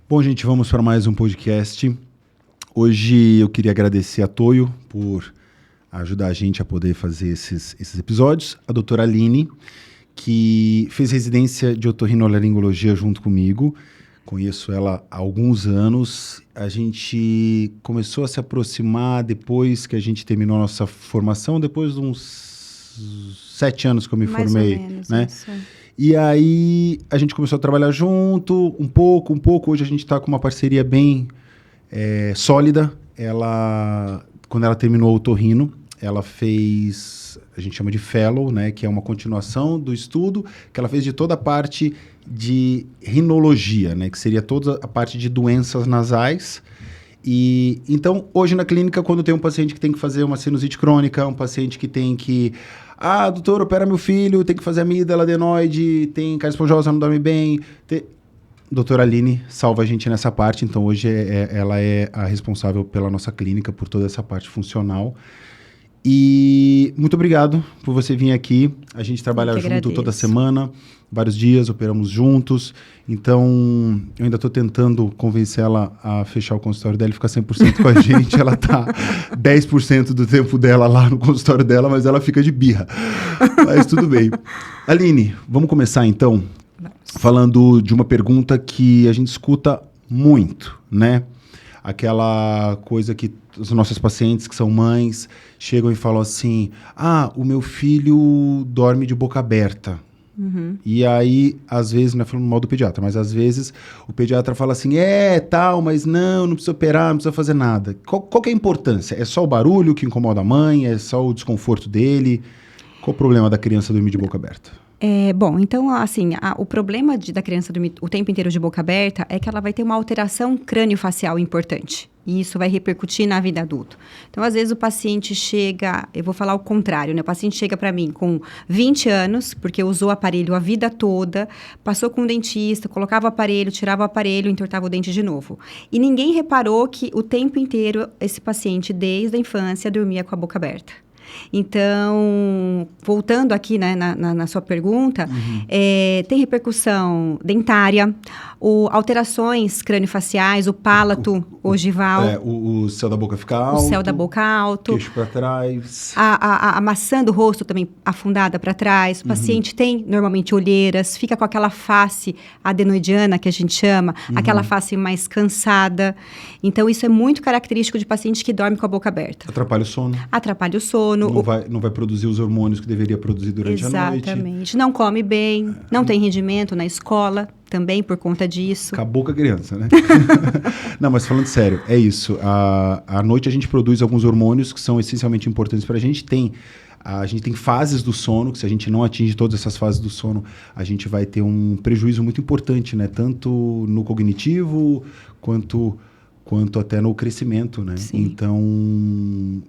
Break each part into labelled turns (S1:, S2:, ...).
S1: Bom, gente, vamos para mais um podcast. Hoje eu queria agradecer a Toyo por ajudar a gente a poder fazer esses episódios. A doutora Aline, que fez residência de otorrinolaringologia junto comigo. Conheço ela há alguns anos. A gente começou a se aproximar depois que a gente terminou a nossa formação, depois de uns 7 anos que eu me formei.
S2: Mais ou menos,
S1: né?
S2: Isso.
S1: E aí a gente começou a trabalhar junto, um pouco. Hoje a gente está com uma parceria bem sólida. Quando ela terminou o otorrino, ela fez, a gente chama de fellow, né, que é uma continuação do estudo que ela fez de toda a parte de rinologia, né, que seria toda a parte de doenças nasais. E então, hoje na clínica, quando tem um paciente que tem que fazer uma sinusite crônica, um paciente que tem que... Ah, doutor, opera meu filho, tem que fazer amígdala adenoide, tem carne esponjosa, não dorme bem. Doutora Aline salva a gente nessa parte, então hoje ela é a responsável pela nossa clínica, por toda essa parte funcional. E muito obrigado por você vir aqui. A gente trabalha junto toda semana, vários dias, operamos juntos. Então, eu ainda estou tentando convencer ela a fechar o consultório dela e ficar 100% com a gente. Ela está 10% do tempo dela lá no consultório dela, mas ela fica de birra. Mas tudo bem. Aline, vamos começar então falando de uma pergunta que a gente escuta muito, né? Aquela coisa que os nossos pacientes que são mães chegam e falam assim: ah, o meu filho dorme de boca aberta.
S2: Uhum.
S1: E aí, às vezes, não é falando mal do pediatra, mas às vezes o pediatra fala assim: tal, mas não precisa operar, não precisa fazer nada. Qual que é a importância? É só o barulho que incomoda a mãe? É só o desconforto dele? Qual o problema da criança dormir de boca aberta?
S2: Bom, então, assim, o problema da criança dormir o tempo inteiro de boca aberta é que ela vai ter uma alteração crâniofacial importante. E isso vai repercutir na vida adulta. Então, às vezes, o paciente chega... Eu vou falar o contrário, né? O paciente chega para mim com 20 anos, porque usou o aparelho a vida toda, passou com um dentista, colocava o aparelho, tirava o aparelho, entortava o dente de novo. E ninguém reparou que o tempo inteiro esse paciente, desde a infância, dormia com a boca aberta. Então, voltando aqui, né, na sua pergunta, tem repercussão dentária, alterações craniofaciais, o palato ogival.
S1: O céu da boca fica alto.
S2: O céu da boca alto.
S1: Queixo para trás.
S2: A maçã do rosto também afundada para trás. O paciente tem, normalmente, olheiras, fica com aquela face adenoidiana, que a gente chama, aquela face mais cansada. Então, isso é muito característico de paciente que dorme com a boca aberta.
S1: Atrapalha o sono.
S2: Atrapalha o sono.
S1: Não vai produzir os hormônios que deveria produzir durante a noite.
S2: Exatamente. Não come bem, não tem rendimento na escola, também por conta disso.
S1: Acabou com a criança, né? Não, mas falando sério, é isso. À noite a gente produz alguns hormônios que são essencialmente importantes para a gente. A gente tem fases do sono, que se a gente não atinge todas essas fases do sono, a gente vai ter um prejuízo muito importante, né? Tanto no cognitivo, quanto até no crescimento, né?
S2: Sim.
S1: Então...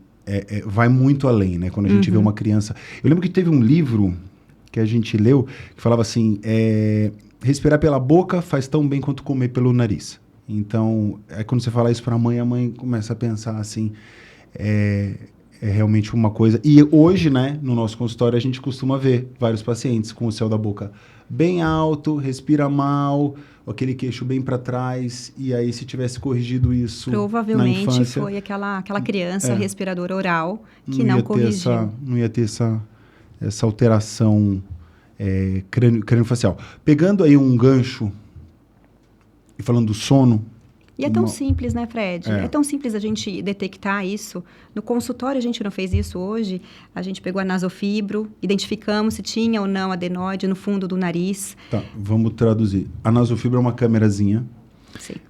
S1: vai muito além, né? Quando a gente vê uma criança... Eu lembro que teve um livro que a gente leu que falava assim, respirar pela boca faz tão bem quanto comer pelo nariz. Então, quando você fala isso para a mãe começa a pensar assim, é realmente uma coisa... E hoje, né, no nosso consultório, a gente costuma ver vários pacientes com o céu da boca bem alto, respira mal, aquele queixo bem para trás, e aí se tivesse corrigido isso
S2: provavelmente
S1: na infância,
S2: foi aquela criança respiradora oral que não corrigiu.
S1: Não ia ter essa alteração crâniofacial. Pegando aí um gancho e falando do sono...
S2: E é tão simples, né, Fred? É tão simples a gente detectar isso. No consultório, a gente não fez isso hoje. A gente pegou a nasofibro, identificamos se tinha ou não adenoide no fundo do nariz.
S1: Tá, vamos traduzir. A nasofibro é uma câmerazinha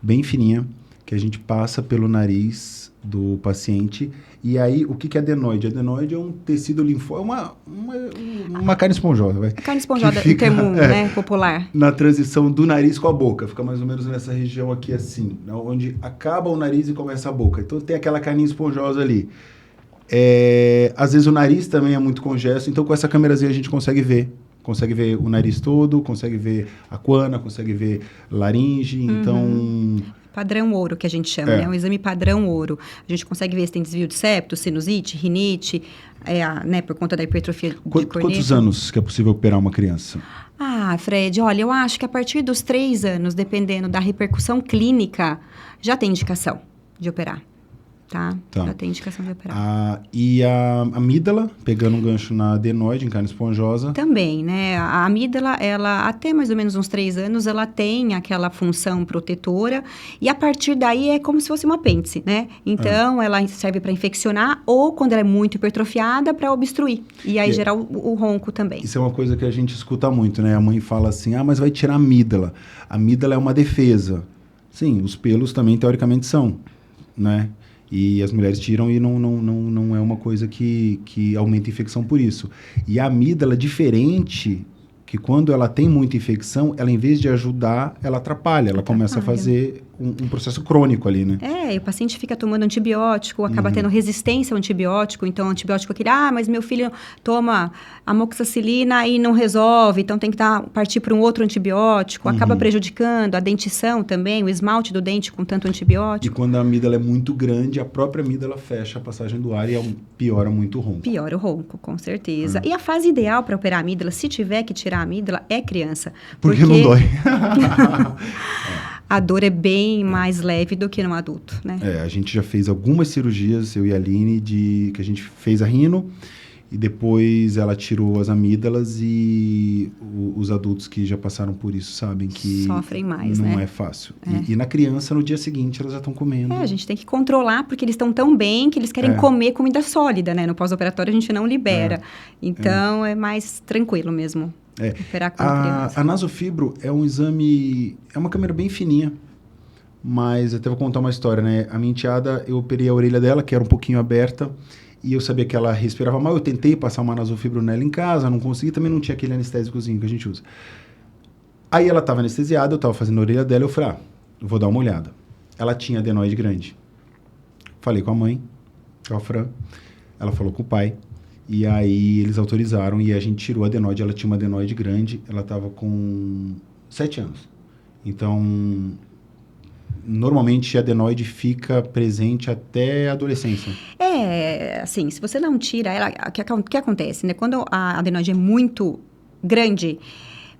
S1: bem fininha que a gente passa pelo nariz do paciente. E aí, o que é adenoide? Adenoide é um tecido linfóide, uma carne esponjosa. Vai,
S2: carne esponjosa, em termo popular.
S1: Na transição do nariz com a boca. Fica mais ou menos nessa região aqui assim, onde acaba o nariz e começa a boca. Então, tem aquela carninha esponjosa ali. Às vezes, o nariz também é muito congesto. Então, com essa câmerazinha, a gente consegue ver. Consegue ver o nariz todo, consegue ver a coana, consegue ver laringe. Então...
S2: padrão ouro, que a gente chama, né? Um exame padrão ouro. A gente consegue ver se tem desvio de septo, sinusite, rinite, né, por conta da hipertrofia de corneta.
S1: Quantos anos que é possível operar uma criança?
S2: Fred, olha, eu acho que a partir dos 3 anos, dependendo da repercussão clínica, já tem indicação de operar. Tá? Já tem indicação de operar.
S1: E a amígdala, pegando um gancho na adenoide, em carne esponjosa?
S2: Também, né? A amígdala, ela até mais ou menos uns 3 anos, ela tem aquela função protetora e a partir daí é como se fosse uma apêndice, né? Então, ela serve para infeccionar ou, quando ela é muito hipertrofiada, para obstruir. E aí gerar o ronco também.
S1: Isso é uma coisa que a gente escuta muito, né? A mãe fala assim, mas vai tirar a amígdala. A amígdala é uma defesa. Sim, os pelos também, teoricamente, são, né? E as mulheres tiram e não é uma coisa que aumenta a infecção por isso. E a amígdala, diferente, que quando ela tem muita infecção, ela, em vez de ajudar, ela atrapalha. Ela começa a fazer um processo crônico ali, né?
S2: E o paciente fica tomando antibiótico, acaba tendo resistência ao antibiótico. Então, o antibiótico aquele, mas meu filho toma amoxicilina e não resolve, então tem que partir para um outro antibiótico. Acaba prejudicando a dentição também, o esmalte do dente com tanto antibiótico.
S1: E quando a amígdala é muito grande, a própria amígdala fecha a passagem do ar e piora muito o ronco.
S2: Piora o ronco, com certeza. E a fase ideal para operar a amígdala, se tiver que tirar a amígdala, é criança.
S1: Porque não dói.
S2: A dor é bem mais leve do que no adulto, né?
S1: A gente já fez algumas cirurgias, eu e a Aline, que a gente fez a rino e depois ela tirou as amígdalas e os adultos que já passaram por isso sabem que
S2: sofrem mais, né?
S1: Não é fácil. E na criança, no dia seguinte, elas já estão comendo.
S2: A gente tem que controlar porque eles estão tão bem que eles querem comer comida sólida, né? No pós-operatório a gente não libera. Então é mais tranquilo mesmo. Operar com criança.
S1: A nasofibro é um exame, é uma câmera bem fininha, mas até vou contar uma história, né? A minha enteada, eu operei a orelha dela, que era um pouquinho aberta, e eu sabia que ela respirava mal. Eu tentei passar uma nasofibro nela em casa, não consegui, também não tinha aquele anestésicozinho que a gente usa. Aí ela estava anestesiada, eu estava fazendo a orelha dela, eu falei, vou dar uma olhada. Ela tinha adenoide grande. Falei com a mãe, com a Fran, ela falou com o pai. E aí eles autorizaram e a gente tirou a adenoide. Ela tinha uma adenoide grande, ela estava com 7 anos. Então, normalmente a adenoide fica presente até a adolescência.
S2: Assim, se você não tira ela, o que acontece, né? Quando a adenoide é muito grande,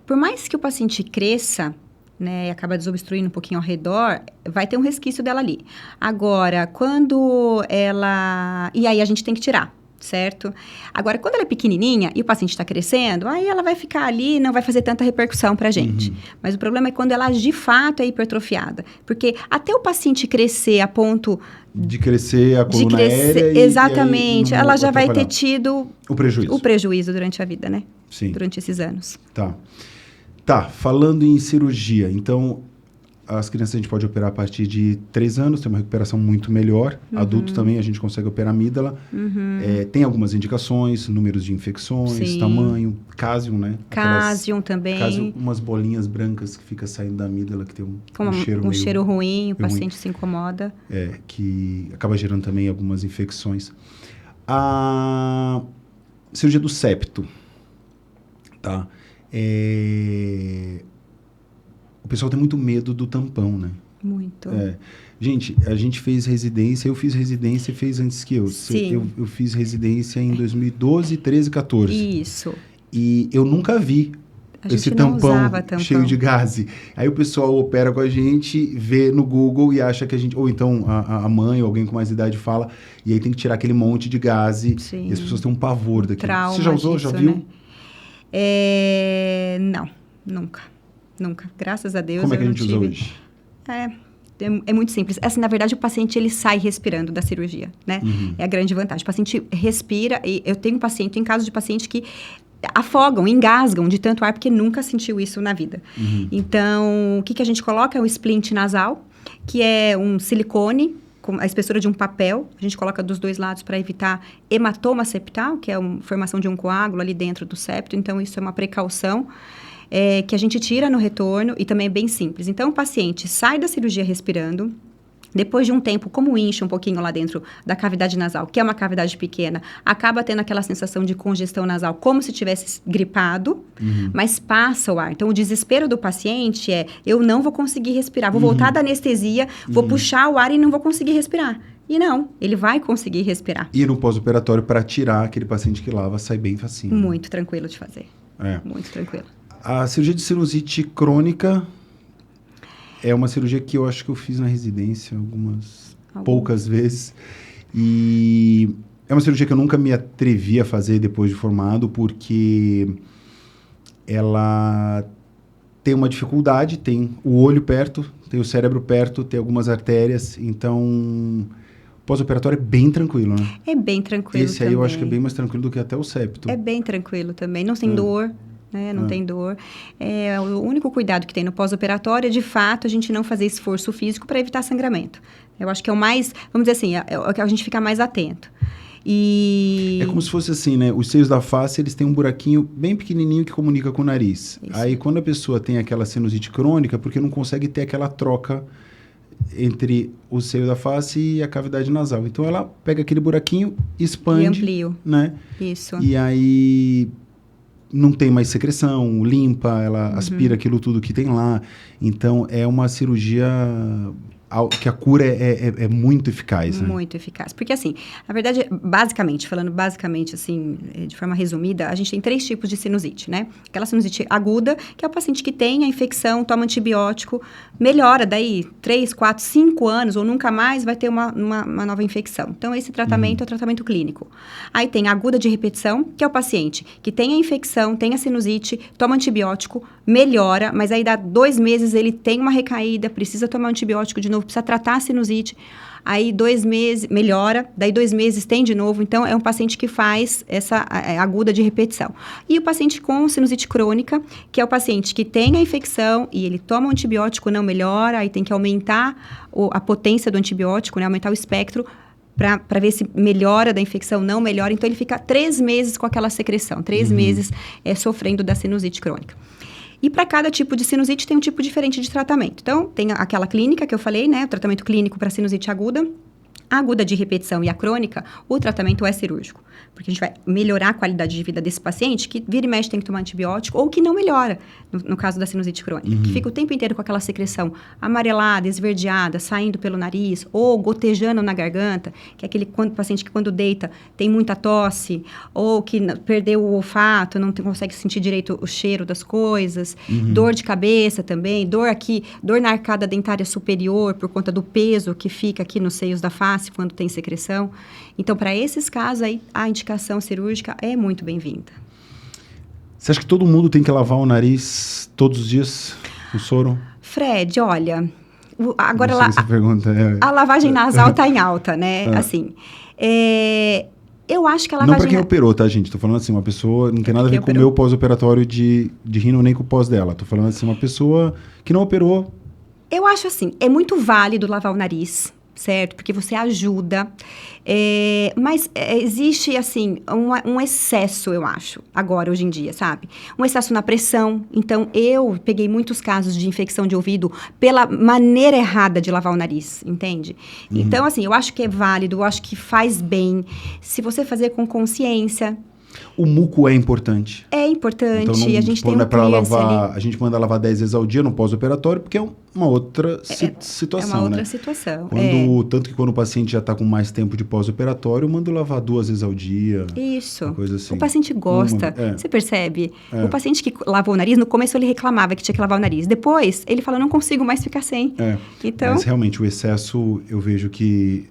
S2: por mais que o paciente cresça, né, e acaba desobstruindo um pouquinho ao redor, vai ter um resquício dela ali. Agora, quando ela... E aí a gente tem que tirar. Certo? Agora, quando ela é pequenininha e o paciente está crescendo, aí ela vai ficar ali e não vai fazer tanta repercussão para a gente. Mas o problema é quando ela, de fato, é hipertrofiada. Porque até o paciente crescer a ponto...
S1: De crescer a coluna aérea
S2: exatamente. Ela já vai ter tido...
S1: O prejuízo
S2: durante a vida, né?
S1: Sim.
S2: Durante esses anos.
S1: Tá, falando em cirurgia, então... As crianças a gente pode operar a partir de 3 anos, tem uma recuperação muito melhor. Adultos também a gente consegue operar amígdala. Tem algumas indicações, números de infecções, tamanho, cásium, né?
S2: Cásium também.
S1: Cásium, umas bolinhas brancas que fica saindo da amígdala, que tem um cheiro meio...
S2: cheiro ruim, o paciente se incomoda.
S1: Que acaba gerando também algumas infecções. A cirurgia do septo, tá? O pessoal tem muito medo do tampão, né?
S2: Muito.
S1: Gente, a gente fez residência, eu fiz residência e fez antes que eu.
S2: Sim.
S1: Eu fiz residência em 2012, 13, 14.
S2: Isso.
S1: E eu nunca vi esse tampão cheio de gaze. Aí o pessoal opera com a gente, vê no Google e acha que a gente... Ou então a mãe ou alguém com mais idade fala, e aí tem que tirar aquele monte de gaze.
S2: Sim.
S1: E as pessoas têm um pavor daquilo.
S2: Trauma.
S1: Você já usou,
S2: disso,
S1: já viu?
S2: Né? Não, nunca. Graças a Deus.
S1: Como é que a gente usa hoje?
S2: É muito simples. Assim, na verdade, o paciente ele sai respirando da cirurgia, né? É a grande vantagem. O paciente respira, e eu tenho paciente, em casos de paciente que afogam, engasgam de tanto ar, porque nunca sentiu isso na vida. Então, o que a gente coloca é um splint nasal, que é um silicone, com a espessura de um papel. A gente coloca dos 2 lados para evitar hematoma septal, que é a formação de um coágulo ali dentro do septo. Então, isso é uma precaução. Que a gente tira no retorno e também é bem simples. Então, o paciente sai da cirurgia respirando, Depois de um tempo, como incha um pouquinho lá dentro da cavidade nasal, que é uma cavidade pequena, acaba tendo aquela sensação de congestão nasal, como se tivesse gripado, mas passa o ar. Então, o desespero do paciente é, eu não vou conseguir respirar, vou voltar da anestesia, vou puxar o ar e não vou conseguir respirar. E não, ele vai conseguir respirar.
S1: E no pós-operatório, para tirar aquele paciente que lava, sai bem facinho.
S2: Muito tranquilo de fazer.
S1: É.
S2: Muito tranquilo.
S1: A cirurgia de sinusite crônica é uma cirurgia que eu acho que eu fiz na residência poucas vezes. E é uma cirurgia que eu nunca me atrevi a fazer depois de formado, porque ela tem uma dificuldade, tem o olho perto, tem o cérebro perto, tem algumas artérias, então pós-operatório é bem tranquilo, né?
S2: É bem tranquilo
S1: Esse aí eu acho que é bem mais tranquilo do que até o septo.
S2: É bem tranquilo também, não tem dor. Né? Não tem dor. O único cuidado que tem no pós-operatório é, de fato, a gente não fazer esforço físico para evitar sangramento. Eu acho que é o mais, vamos dizer assim, é o que a gente fica mais atento.
S1: É como se fosse assim, né? Os seios da face, eles têm um buraquinho bem pequenininho que comunica com o nariz. Isso. Aí, quando a pessoa tem aquela sinusite crônica, porque não consegue ter aquela troca entre o seio da face e a cavidade nasal. Então, ela pega aquele buraquinho, expande.
S2: E amplia.
S1: Né?
S2: Isso.
S1: E aí não tem mais secreção, limpa, ela aspira aquilo tudo que tem lá. Então, é uma cirurgia que a cura é muito eficaz, né?
S2: Muito eficaz. Porque, assim, na verdade, falando basicamente, assim, de forma resumida, a gente tem 3 tipos de sinusite, né? Aquela sinusite aguda, que é o paciente que tem a infecção, toma antibiótico, melhora daí 3, 4, 5 anos, ou nunca mais vai ter uma nova infecção. Então, esse tratamento é o tratamento clínico. Aí tem a aguda de repetição, que é o paciente que tem a infecção, tem a sinusite, toma antibiótico, melhora, mas aí dá 2 meses, ele tem uma recaída, precisa tomar antibiótico de novo, precisa tratar a sinusite, aí 2 meses, melhora, daí 2 meses tem de novo, então é um paciente que faz essa aguda de repetição. E o paciente com sinusite crônica, que é o paciente que tem a infecção e ele toma um antibiótico, não melhora, aí tem que aumentar a potência do antibiótico, né, aumentar o espectro, para ver se melhora da infecção, não melhora, então ele fica 3 meses com aquela secreção, 3 meses sofrendo da sinusite crônica. E para cada tipo de sinusite tem um tipo diferente de tratamento. Então, tem aquela clínica que eu falei, né? O tratamento clínico para sinusite aguda. A aguda de repetição e a crônica, o tratamento é cirúrgico. Porque a gente vai melhorar a qualidade de vida desse paciente que vira e mexe tem que tomar antibiótico ou que não melhora, no caso da sinusite crônica. Que fica o tempo inteiro com aquela secreção amarelada, esverdeada, saindo pelo nariz ou gotejando na garganta, que é aquele paciente que quando deita tem muita tosse ou que perdeu o olfato, não consegue sentir direito o cheiro das coisas. Dor de cabeça também, dor na arcada dentária superior por conta do peso que fica aqui nos seios da face quando tem secreção. Então, para esses casos aí, a indicação cirúrgica é muito bem-vinda.
S1: Você acha que todo mundo tem que lavar o nariz todos os dias, o soro?
S2: Fred, olha, agora
S1: a
S2: lavagem nasal está em alta, né? Assim, eu acho que a lavagem...
S1: Não para quem operou, tá, gente? Tô falando assim, uma pessoa... Não tem nada a ver com o meu pós-operatório de rino, nem com o pós dela. Tô falando assim, uma pessoa que não operou.
S2: Eu acho assim, é muito válido lavar o nariz, certo? Porque você ajuda. Mas existe, assim, um excesso, eu acho, agora, hoje em dia, sabe? Um excesso na pressão. Então, eu peguei muitos casos de infecção de ouvido pela maneira errada de lavar o nariz, entende? Então, assim, eu acho que é válido, eu acho que faz bem. Se você fazer com consciência...
S1: O muco é importante.
S2: É importante,
S1: então,
S2: a gente tem
S1: não é
S2: um
S1: para
S2: lavar,
S1: ali. A gente manda lavar 10 vezes ao dia no pós-operatório, porque é uma outra situação,
S2: É uma outra
S1: né?
S2: situação.
S1: Tanto que quando o paciente já está com mais tempo de pós-operatório, eu mando lavar 2 vezes ao dia.
S2: Isso.
S1: Uma coisa assim.
S2: O paciente gosta. Você percebe? O paciente que lavou o nariz, no começo ele reclamava que tinha que lavar o nariz. Depois, ele fala, não consigo mais ficar sem. Então...
S1: Mas realmente, o excesso, eu vejo que...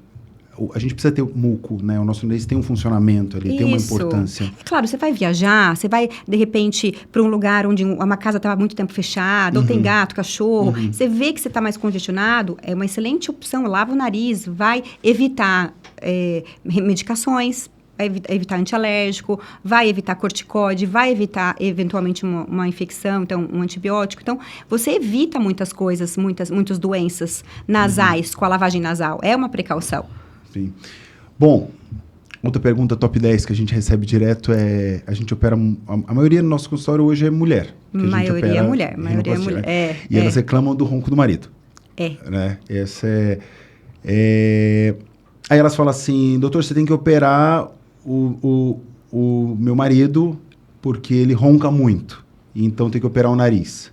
S1: A gente precisa ter muco, né? O nosso nariz tem um funcionamento ali, tem uma importância.
S2: É claro, você vai viajar, você vai, de repente, para um lugar onde uma casa estava muito tempo fechada, ou tem gato, cachorro. Você vê que você está mais congestionado, é uma excelente opção. Lava o nariz, vai evitar medicações, vai evitar antialérgico, vai evitar corticóide, vai evitar, eventualmente, uma infecção, então, um antibiótico. Então, você evita muitas coisas, muitas doenças nasais com a lavagem nasal. É uma precaução.
S1: Sim. Bom, outra pergunta top 10 que a gente recebe direto é... A gente opera... A maioria do nosso consultório hoje é mulher.
S2: Maioria é mulher.
S1: E elas reclamam do ronco do marido. Né? Essa é... Aí elas falam assim, doutor, você tem que operar o meu marido porque ele ronca muito. Então tem que operar o nariz.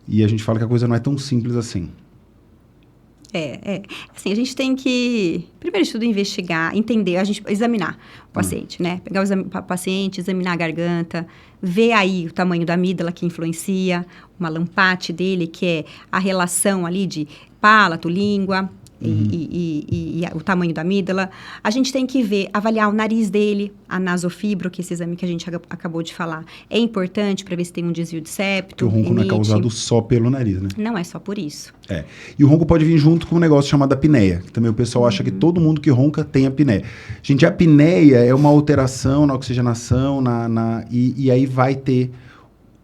S1: E a gente fala que a coisa não é tão simples assim.
S2: Assim, a gente tem que, primeiro de tudo, investigar, entender, a gente examinar o paciente, né? Pegar o paciente, examinar a garganta, ver aí o tamanho da amígdala que influencia, uma lampate dele, que é a relação ali de palato, língua, e o tamanho da amígdala. A gente tem que ver, avaliar o nariz dele, a nasofibro, que é esse exame que a gente acabou de falar. É importante para ver se tem um desvio de septo.
S1: Porque o ronco não é causado só pelo nariz, né?
S2: Não é só por isso.
S1: E o ronco pode vir junto com um negócio chamado apneia, que também o pessoal acha que todo mundo que ronca tem apneia. Gente, a apneia é uma alteração na oxigenação, e aí vai ter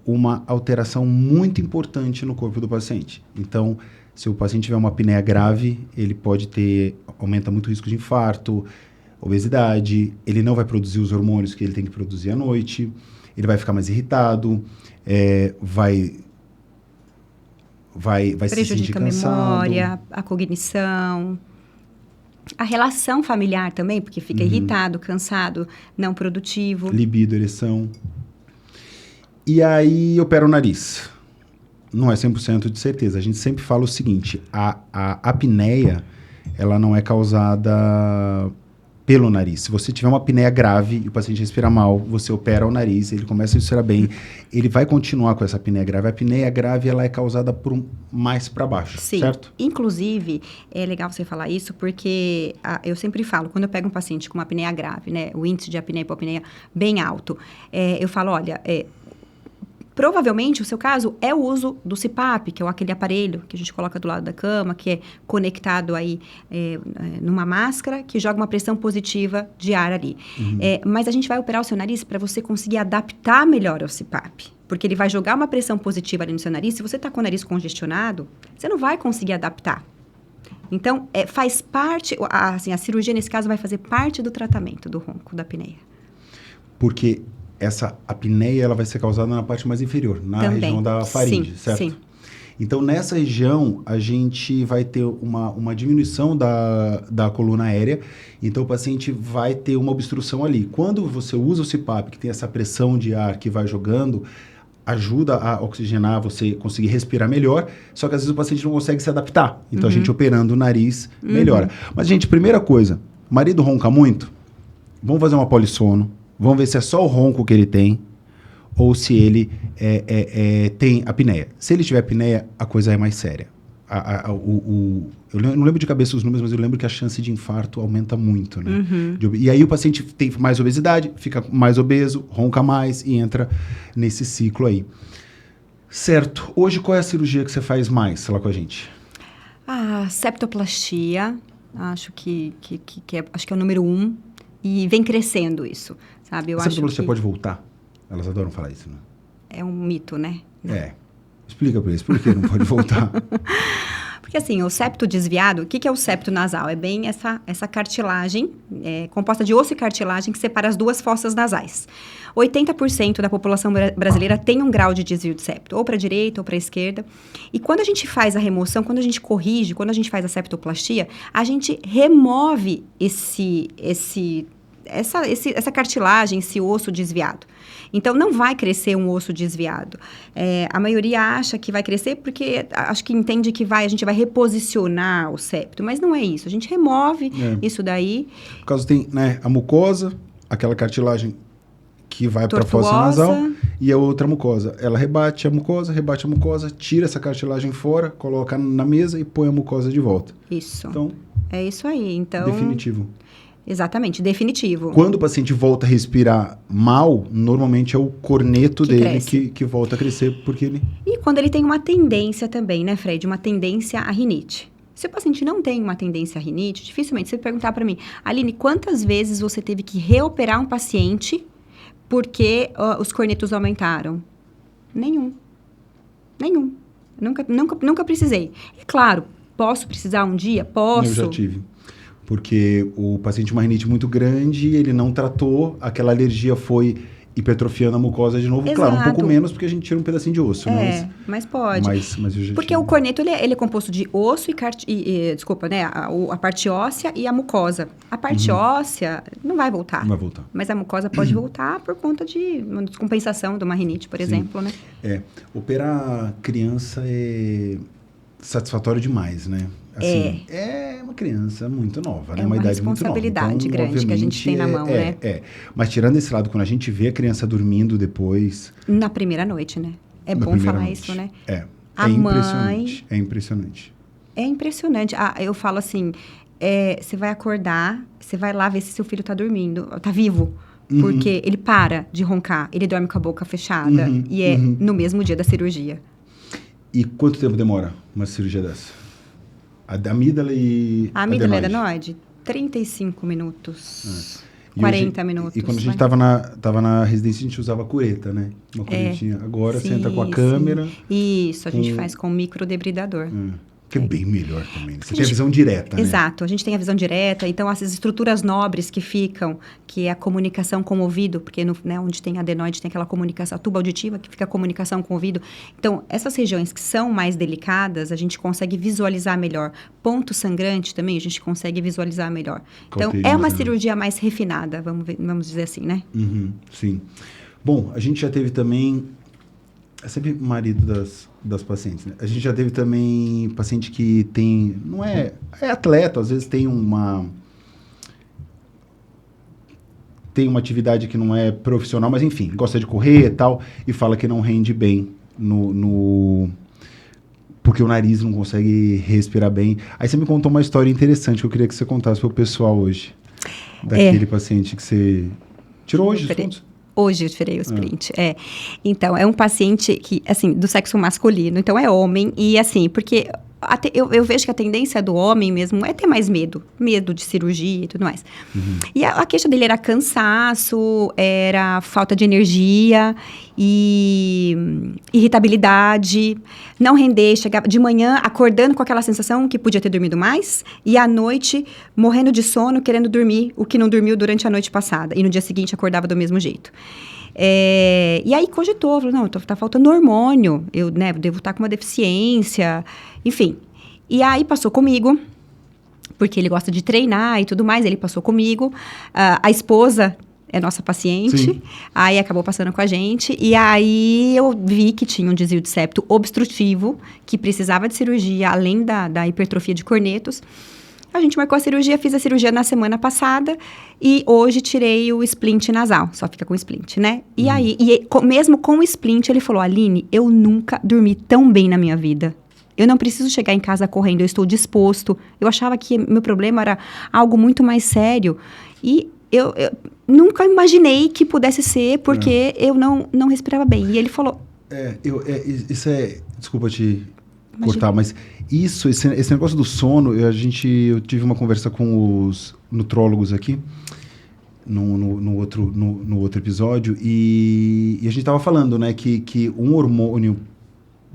S1: uma alteração muito importante no corpo do paciente. Então, se o paciente tiver uma apneia grave, ele aumenta muito o risco de infarto, obesidade, ele não vai produzir os hormônios que ele tem que produzir à noite, ele vai ficar mais irritado, vai se sentir cansado. Prejudica a
S2: memória, a cognição, a relação familiar também, porque fica irritado, cansado, não produtivo.
S1: Libido, ereção. E aí opera o nariz. Não é 100% de certeza. A gente sempre fala o seguinte, a apneia, ela não é causada pelo nariz. Se você tiver uma apneia grave e o paciente respira mal, você opera o nariz, ele começa a respirar bem, ele vai continuar com essa apneia grave. A apneia grave, ela é causada por mais para baixo,
S2: sim,
S1: certo?
S2: Inclusive, é legal você falar isso, porque eu sempre falo, quando eu pego um paciente com uma apneia grave, né, o índice de apneia e hipopneia bem alto, eu falo, olha, provavelmente, o seu caso é o uso do CPAP, que é aquele aparelho que a gente coloca do lado da cama, que é conectado aí numa máscara, que joga uma pressão positiva de ar ali. Mas a gente vai operar o seu nariz para você conseguir adaptar melhor ao CPAP. Porque ele vai jogar uma pressão positiva ali no seu nariz. Se você está com o nariz congestionado, você não vai conseguir adaptar. Então, faz parte, assim, a cirurgia nesse caso vai fazer parte do tratamento do ronco, da apneia.
S1: Porque essa apneia, ela vai ser causada na parte mais inferior, na
S2: também,
S1: região da faringe, certo?
S2: Sim.
S1: Então, nessa região, a gente vai ter uma diminuição da coluna aérea, então o paciente vai ter uma obstrução ali. Quando você usa o CPAP, que tem essa pressão de ar que vai jogando, ajuda a oxigenar, você conseguir respirar melhor, só que às vezes o paciente não consegue se adaptar. Então, a gente operando o nariz melhora. Mas, gente, primeira coisa, o marido ronca muito? Vamos fazer uma polissono. Vamos ver se é só o ronco que ele tem ou se ele tem apneia. Se ele tiver apneia, a coisa é mais séria. Eu não lembro de cabeça os números, mas eu lembro que a chance de infarto aumenta muito, né? E aí o paciente tem mais obesidade, fica mais obeso, ronca mais e entra nesse ciclo aí. Certo. Hoje, qual é a cirurgia que você faz mais lá com a gente?
S2: A septoplastia, acho que é o número 1 e vem crescendo isso. Sabe, eu acho que
S1: você pode voltar? Elas adoram falar isso, né?
S2: É um mito, né?
S1: Explica para eles, por que não pode voltar?
S2: Porque assim, o septo desviado, o que é o septo nasal? É bem essa cartilagem, composta de osso e cartilagem, que separa as duas fossas nasais. 80% da população brasileira tem um grau de desvio de septo, ou para a direita ou para a esquerda. E quando a gente faz a remoção, quando a gente corrige, quando a gente faz a septoplastia, a gente remove essa cartilagem, esse osso desviado. Então, não vai crescer um osso desviado. A maioria acha que vai crescer porque acho que entende que a gente vai reposicionar o septo, mas não é isso. A gente remove isso daí.
S1: Por causa tem, né, a mucosa, aquela cartilagem que vai para a fossa nasal, e a outra mucosa. Ela rebate a mucosa, tira essa cartilagem fora, coloca na mesa e põe a mucosa de volta.
S2: Isso.
S1: Então,
S2: é isso aí. Então,
S1: definitivo.
S2: Exatamente, definitivo.
S1: Quando o paciente volta a respirar mal, normalmente é o corneto dele que volta a crescer, porque ele...
S2: E quando ele tem uma tendência também, né, Fred? Uma tendência à rinite. Se o paciente não tem uma tendência à rinite, dificilmente você perguntar para mim, Aline, quantas vezes você teve que reoperar um paciente porque os cornetos aumentaram? Nenhum. Nunca precisei. É claro, posso precisar um dia? Posso.
S1: Eu já tive. Porque o paciente tinha uma rinite muito grande, ele não tratou, aquela alergia foi hipertrofiando a mucosa de novo.
S2: Exato.
S1: Claro, um pouco menos, porque a gente tira um pedacinho de osso.
S2: Mas pode.
S1: Mas eu já
S2: Porque
S1: tive.
S2: o corneto, ele é composto de osso desculpa, né? A parte óssea e a mucosa. A parte óssea não vai voltar.
S1: Não vai voltar.
S2: Mas a mucosa pode voltar por conta de uma descompensação de uma rinite, por exemplo, né?
S1: Operar criança é satisfatório demais, né? Assim, é uma criança muito nova, né?
S2: É uma
S1: idade muito nova.
S2: responsabilidade grande que a gente tem na mão, né?
S1: Mas tirando esse lado, quando a gente vê a criança dormindo depois...
S2: Na primeira noite, né? É
S1: na
S2: bom
S1: primeira
S2: falar
S1: noite.
S2: isso, né?
S1: É impressionante. É impressionante.
S2: É impressionante. Eu falo assim, você vai acordar, você vai lá ver se seu filho tá dormindo, tá vivo. Porque ele para de roncar, ele dorme com a boca fechada. E é no mesmo dia da cirurgia.
S1: E quanto tempo demora uma cirurgia dessa? A amígdala e
S2: a amígdala e adenoide? 35 minutos. 40 minutos.
S1: E quando a gente tava na residência, a gente usava cureta, né? Uma curetinha. Agora você entra com a câmera.
S2: Isso, a gente faz com microdebridador.
S1: Que é bem melhor também. Você tem a visão direta, né?
S2: Exato, a gente tem a visão direta. Então, essas estruturas nobres que ficam, que é a comunicação com o ouvido, porque onde tem adenoide tem aquela comunicação, a tuba auditiva, que fica a comunicação com o ouvido. Então, essas regiões que são mais delicadas, a gente consegue visualizar melhor. Ponto sangrante também, a gente consegue visualizar melhor. Então, é uma cirurgia mais refinada, vamos dizer assim, né?
S1: Sim. Bom, a gente já teve também... É sempre marido das pacientes, né? A gente já teve também paciente que tem... Não é atleta, às vezes tem uma atividade que não é profissional, mas enfim, gosta de correr e tal, e fala que não rende bem porque o nariz não consegue respirar bem. Aí você me contou uma história interessante que eu queria que você contasse para o pessoal hoje. Daquele paciente que você tirou hoje os pontos?
S2: Hoje eu tirei o sprint, Então, é um paciente que, assim, do sexo masculino, então é homem, e assim, porque eu vejo que a tendência do homem mesmo é ter mais medo de cirurgia e tudo mais. E a queixa dele era cansaço, era falta de energia e irritabilidade, não render, chegava de manhã acordando com aquela sensação que podia ter dormido mais e à noite morrendo de sono, querendo dormir o que não dormiu durante a noite passada e no dia seguinte acordava do mesmo jeito. E aí cogitou, falou, não, tá faltando hormônio, eu devo estar com uma deficiência, enfim. E aí passou comigo, porque ele gosta de treinar e tudo mais, ele passou comigo, a esposa é nossa paciente,
S1: Sim.
S2: Aí acabou passando com a gente, e aí eu vi que tinha um desvio de septo obstrutivo, que precisava de cirurgia, além da hipertrofia de cornetos. A gente marcou a cirurgia, fiz a cirurgia na semana passada e hoje tirei o splint nasal, só fica com splint, né? E aí, mesmo com o splint, ele falou, Aline, eu nunca dormi tão bem na minha vida. Eu não preciso chegar em casa correndo, eu estou disposto. Eu achava que meu problema era algo muito mais sério e eu nunca imaginei que pudesse ser porque eu não respirava bem. E ele falou...
S1: Isso é... Desculpa te cortar, mas esse negócio do sono, eu tive uma conversa com os nutrólogos aqui, no outro episódio, e a gente estava falando, né, que um hormônio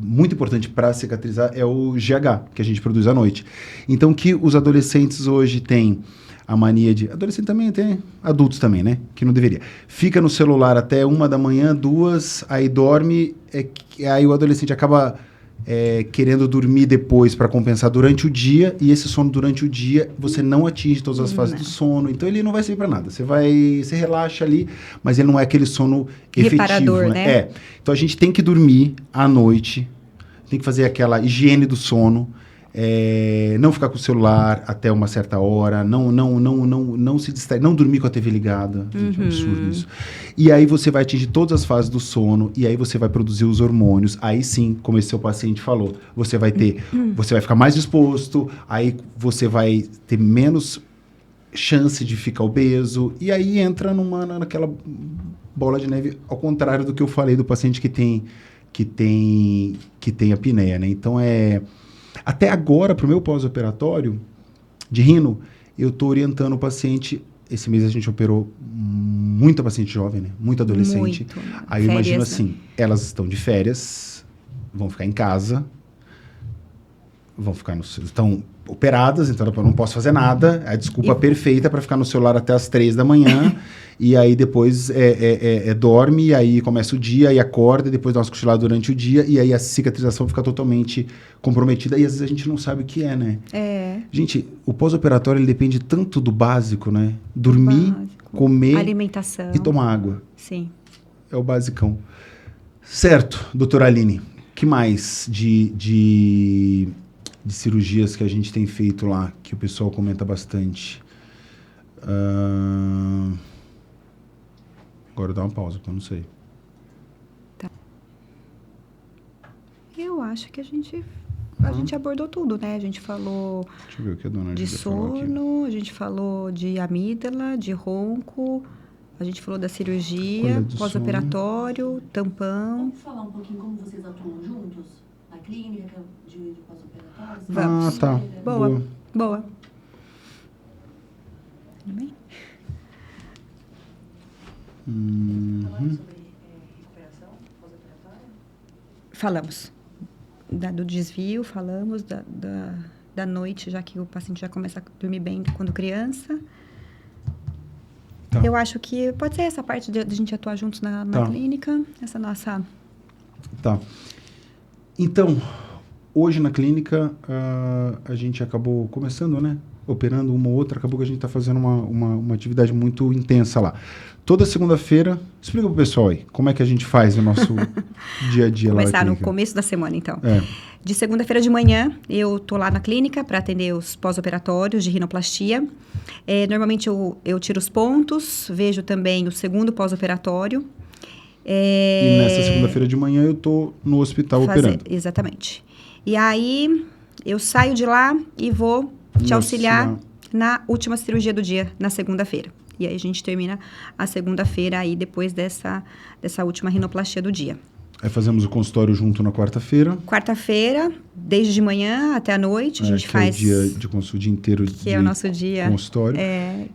S1: muito importante para cicatrizar é o GH, que a gente produz à noite. Então, que os adolescentes hoje têm a mania de... Adolescente também tem, adultos também, né? Que não deveria. Fica no celular até 1h, 2, aí dorme, aí o adolescente acaba querendo dormir depois para compensar durante o dia, e esse sono durante o dia, você não atinge todas as fases do sono, então ele não vai servir para nada. Você relaxa ali, mas ele não é aquele sono
S2: reparador,
S1: efetivo, né? Então a gente tem que dormir à noite, tem que fazer aquela higiene do sono, não ficar com o celular até uma certa hora, não se distrair, não dormir com a TV ligada. Gente, é um absurdo isso. E aí você vai atingir todas as fases do sono, e aí você vai produzir os hormônios. Aí sim, como esse seu paciente falou, você vai ficar mais disposto, aí você vai ter menos chance de ficar obeso, e aí entra naquela bola de neve, ao contrário do que eu falei do paciente que tem apneia, né? Então até agora, para o meu pós-operatório de rino, eu estou orientando o paciente. Esse mês a gente operou muita paciente jovem, né? Muito adolescente.
S2: Muito.
S1: Aí eu imagino assim, elas estão de férias, vão ficar em casa, vão ficar estão operadas, então eu não posso fazer nada. É a desculpa perfeita para ficar no celular até as 3 da manhã. E aí depois dorme, e aí começa o dia, e acorda, e depois dá umas cochiladas durante o dia, e aí a cicatrização fica totalmente comprometida, e às vezes a gente não sabe o que é, né? Gente, o pós-operatório ele depende tanto do básico, né? Dormir, comer
S2: alimentação
S1: e tomar água.
S2: Sim.
S1: É o basicão. Certo, doutora Aline. O que mais de cirurgias que a gente tem feito lá, que o pessoal comenta bastante? Agora dá uma pausa, porque eu não sei.
S2: Tá. Eu acho que a gente abordou tudo, né? A gente falou
S1: Deixa eu ver o que a dona
S2: de
S1: Júlia falou aqui.
S2: sono, a gente falou de amígdala, de ronco, a gente falou da cirurgia,
S1: Colher do
S2: pós-operatório, tampão.
S3: Vamos falar um pouquinho como vocês atuam juntos na clínica de pós-operatório?
S2: Vamos.
S1: Ah, tá.
S2: Boa. Tudo bem?
S3: Falando sobre recuperação pós-operatória?
S2: Falamos. Do desvio, falamos da noite, já que o paciente já começa a dormir bem quando criança.
S1: Tá.
S2: Eu acho que pode ser essa parte de a gente atuar juntos na clínica, essa nossa...
S1: Tá. Então, hoje na clínica, a gente acabou começando, né? Operando uma ou outra, acabou que a gente está fazendo uma atividade muito intensa lá. Toda segunda-feira, explica pro pessoal aí, como é que a gente faz o nosso dia a dia lá na
S2: Começar no
S1: clínica.
S2: começo da semana, então.
S1: É.
S2: De segunda-feira de manhã, eu tô lá na clínica para atender os pós-operatórios de rinoplastia. Normalmente eu tiro os pontos, vejo também o segundo pós-operatório.
S1: E nessa segunda-feira de manhã eu tô no hospital operando.
S2: Exatamente. E aí, eu saio de lá e vou te auxiliar na última cirurgia do dia, na segunda-feira. E aí a gente termina a segunda-feira aí depois dessa última rinoplastia do dia.
S1: Aí fazemos o consultório junto na quarta-feira.
S2: Quarta-feira, desde de manhã até a noite, a gente faz...
S1: Que é o dia de consulta, o dia inteiro de
S2: que é o nosso dia
S1: consultório.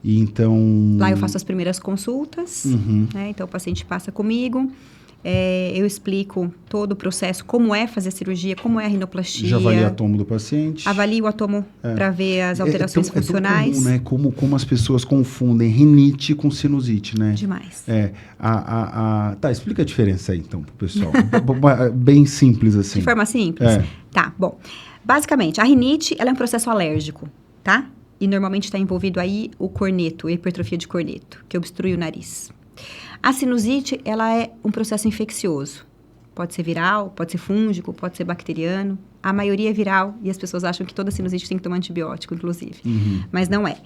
S1: E então...
S2: Lá eu faço as primeiras consultas, né? Então o paciente passa comigo, eu explico todo o processo, como é fazer a cirurgia, como é a rinoplastia.
S1: Já avalia o atomo do paciente.
S2: Avalio o atomo para ver as alterações funcionais.
S1: É tão comum, né? Como as pessoas confundem rinite com sinusite, né?
S2: Demais.
S1: Tá, explica a diferença aí, então, pro pessoal. Bem simples, assim.
S2: De forma simples? Tá, bom. Basicamente, a rinite, ela é um processo alérgico, tá? E normalmente está envolvido aí o corneto, a hipertrofia de corneto, que obstrui o nariz. A sinusite, ela é um processo infeccioso. Pode ser viral, pode ser fúngico, pode ser bacteriano. A maioria é viral e as pessoas acham que toda sinusite tem que tomar antibiótico, inclusive. Mas não é.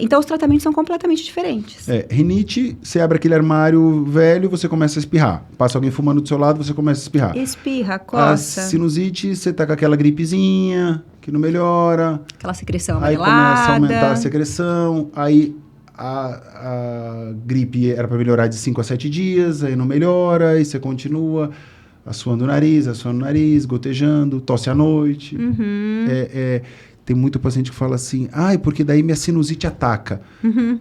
S2: Então, os tratamentos são completamente diferentes.
S1: Rinite, você abre aquele armário velho, você começa a espirrar. Passa alguém fumando do seu lado, você começa a espirrar.
S2: Espirra, coça.
S1: A sinusite, você tá com aquela gripezinha, que não melhora.
S2: Aquela secreção
S1: aí
S2: amarelada.
S1: Aí começa a aumentar a secreção, aí... A gripe era para melhorar de 5 a 7 dias, aí não melhora, aí você continua assoando o nariz, gotejando, tosse à noite. Tem muito paciente que fala assim, porque daí minha sinusite ataca.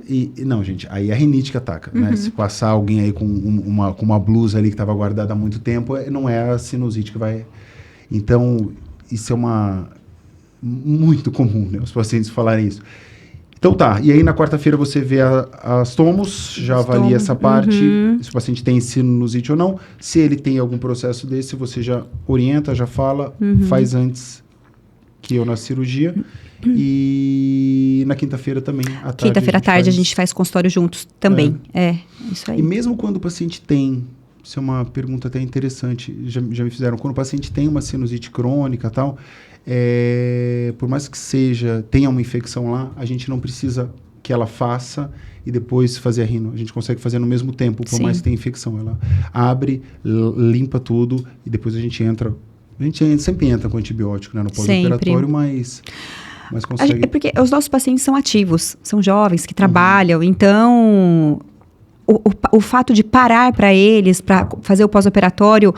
S1: E não, gente, aí é a rinite que ataca, né? Se passar alguém aí com uma blusa ali que estava guardada há muito tempo, não é a sinusite que vai... Então, isso é muito comum, né? Os pacientes falarem isso. Então tá, e aí na quarta-feira você vê as tomos, já avalia essa parte, se o paciente tem sinusite ou não. Se ele tem algum processo desse, você já orienta, já fala, faz antes que eu na cirurgia. E na quinta-feira também, à tarde.
S2: Quinta-feira à tarde a gente faz consultório juntos também. Isso aí.
S1: E mesmo quando o paciente tem, isso é uma pergunta até interessante, já me fizeram, quando o paciente tem uma sinusite crônica e tal... por mais que tenha uma infecção lá, a gente não precisa que ela faça e depois fazer a rino. A gente consegue fazer no mesmo tempo, por mais que tenha infecção. Ela abre, limpa tudo e depois a gente entra... A gente sempre entra com antibiótico, né, no pós-operatório, mas consegue...
S2: É porque os nossos pacientes são ativos, são jovens, que trabalham, então... O fato de parar para eles, para fazer o pós-operatório,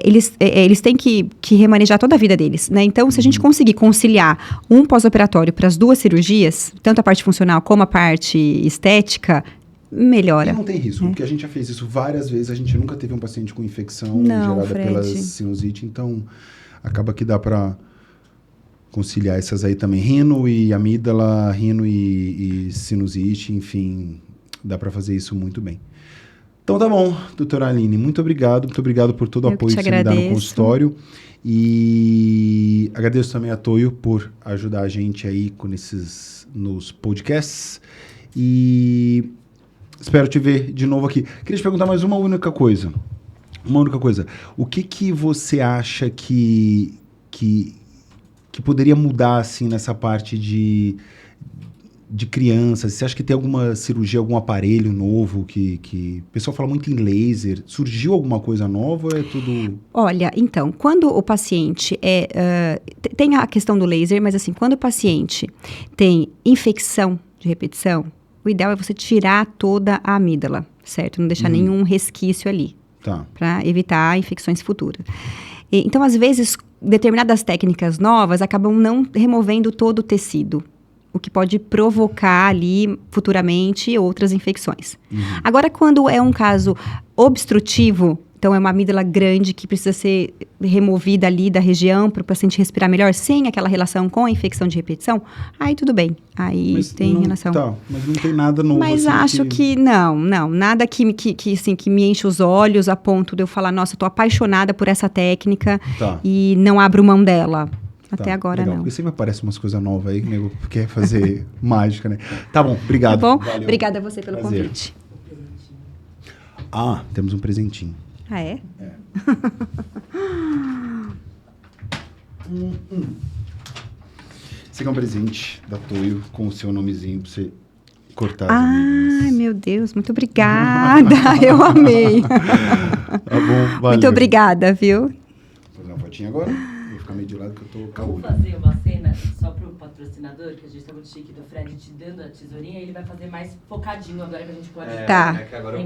S2: eles têm que remanejar toda a vida deles, né? Então, se a gente conseguir conciliar um pós-operatório para as duas cirurgias, tanto a parte funcional como a parte estética, melhora.
S1: E não tem risco, porque a gente já fez isso várias vezes, a gente nunca teve um paciente com infecção
S2: Não,
S1: gerada
S2: Fred.
S1: pela sinusite, então acaba que dá para conciliar essas aí também. Rino e amígdala, rino e sinusite, enfim, dá para fazer isso muito bem. Então tá bom, doutora Aline, muito obrigado por todo o apoio que você me dá no consultório. E agradeço também a Toyo por ajudar a gente aí nos podcasts. E espero te ver de novo aqui. Queria te perguntar mais uma única coisa. O que você acha que poderia mudar assim nessa parte de crianças? Você acha que tem alguma cirurgia, algum aparelho novo que o pessoal fala muito em laser? Surgiu alguma coisa nova ou é tudo...
S2: Olha, então, quando o paciente tem a questão do laser, mas assim, quando o paciente tem infecção de repetição, o ideal é você tirar toda a amígdala, certo? Não deixar nenhum resquício ali, para evitar infecções futuras. Então, às vezes, determinadas técnicas novas acabam não removendo todo o tecido, o que pode provocar ali futuramente outras infecções. Agora, quando é um caso obstrutivo, então é uma amígdala grande que precisa ser removida ali da região para o paciente respirar melhor, sem aquela relação com a infecção de repetição, aí tudo bem. Aí
S1: mas
S2: tem
S1: não,
S2: relação.
S1: Tá, mas não tem nada novo.
S2: Mas
S1: assim,
S2: acho que não, nada que me enche os olhos a ponto de eu falar, nossa, eu tô apaixonada por essa técnica e não abro mão dela. Até agora
S1: legal,
S2: não.
S1: Porque sempre aparece umas coisas novas aí que o nego quer fazer mágica, né? Tá bom, obrigado.
S2: Tá bom?
S1: Valeu.
S2: Obrigada a você pelo convite.
S1: Ah, temos um presentinho.
S2: Ah, é?
S1: É. Esse aqui é um presente da Toyo com o seu nomezinho pra você cortar as
S2: Ai,
S1: amigas.
S2: meu Deus, muito obrigada. Eu amei.
S1: Tá bom, valeu.
S2: Muito obrigada, viu?
S1: Vou fazer uma fotinha agora. Vou ficar meio de lado que eu tô com a
S4: Vamos
S1: olho.
S4: fazer uma cena só pro patrocinador, que a gente tá muito chique do Fred te dando a tesourinha, e ele vai fazer mais focadinho agora que a gente pode...
S2: Tá.
S5: É que agora eu